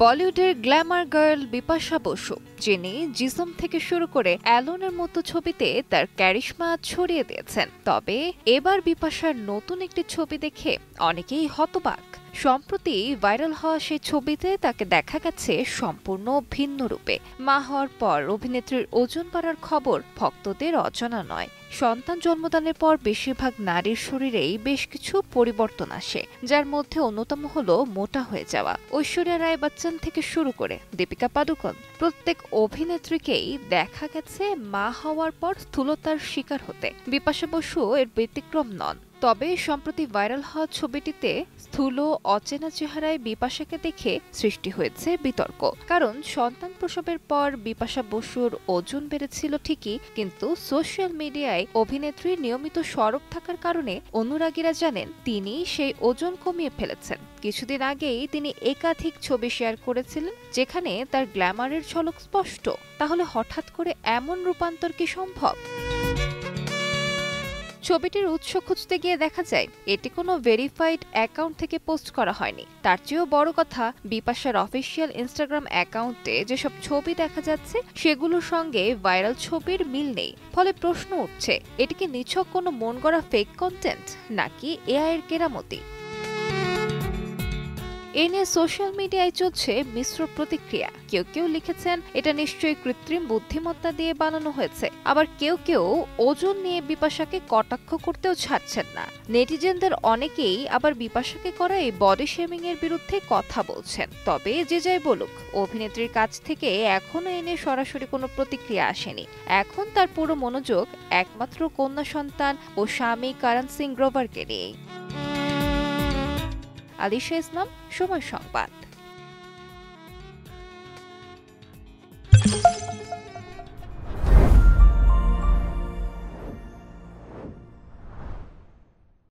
বলিউডের Glamour girl Bipasha Basu, যিনি জিসম থেকে শুরু করে অ্যালোনের মতো ছবিতে তার ক্যারিশমা ছড়িয়ে দিয়েছেন। তবে এবার বিপাশার নতুন একটি ছবি দেখে অনেকেই হতবাক। সম্প্রতি ভাইরাল হওয়া সেই ছবিতে তাকে দেখা গেছে সম্পূর্ণ ভিন্ন রূপে। মা হওয়ার পর অভিনেত্রীর ওজন বাড়ার খবর ভক্তদের অজানা নয়। সন্তান জন্মদানের পর বেশিরভাগ নারীর শরীরেই বেশ কিছু পরিবর্তন আসে, যার মধ্যে অন্যতম হলো মোটা হয়ে যাওয়া। ঐশ্বরিয়া রায় বচ্চন থেকে শুরু করে দীপিকা পাডুকোন, প্রত্যেক অভিনেত্রীকেই দেখা গেছে মা হওয়ার পর স্থূলতার শিকার হতে। বিপাশা বসু এর ব্যতিক্রম নন। তবে সম্প্রতি ভাইরাল হওয়া ছবিটিতে স্থূল অচেনা চেহারায় বিপাশাকে দেখে সৃষ্টি হয়েছে বিতর্ক। কারণ সন্তান প্রসবের পর বিপাশা বসুর ওজন বেড়েছিল ঠিকই, কিন্তু সোশ্যাল মিডিয়ায় অভিনেত্রীর নিয়মিত সরব থাকার কারণে অনুরাগীরা জানেন তিনি সেই ওজন কমিয়ে ফেলেছেন। কিছুদিন আগেই তিনি একাধিক ছবি শেয়ার করেছিলেন যেখানে তার গ্ল্যামারের ঝলক স্পষ্ট। তাহলে হঠাৎ করে এমন রূপান্তর কি সম্ভব? ছবিটির উৎস খুঁজতে গিয়ে দেখা যায় এটি কোনো ভেরিফাইড অ্যাকাউন্ট থেকে পোস্ট করা হয়নি। তার চেয়েও বড় কথা, বিপাশার অফিসিয়াল ইনস্টাগ্রাম অ্যাকাউন্টে যেসব ছবি দেখা যাচ্ছে সেগুলোর সঙ্গে ভাইরাল ছবির মিল নেই। ফলে প্রশ্ন উঠছে, এটি কি নিছক কোনো মন গড়া ফেক কন্টেন্ট, নাকি এআই এর কেরামতি? এ নিয়ে সোশ্যাল মিডিয়ায় চলছে মিশ্র প্রতিক্রিয়া। কেউ কেউ লিখেছেন এটা নিশ্চয়ই কৃত্রিম বুদ্ধিমত্তা দিয়ে বানানো হয়েছে, আবার কেউ কেউ ওজন নিয়ে বিপাশাকে কটাক্ষ করতেও ছাড়ছেন না। নেটিজেনদের অনেকেই আবার বিপাশাকে করা এই বডি শেমিং এর বিরুদ্ধে কথা বলছেন। তবে যে যাই বলুক, অভিনেত্রীর কাছ থেকে এখনো এ নিয়ে সরাসরি কোনো প্রতিক্রিয়া আসেনি। এখন তার পুরো মনোযোগ একমাত্র কন্যা সন্তান ও স্বামী করণ সিং গ্রোভারকে নিয়েই। আলিশা ইসলাম, সময় সংবাদ।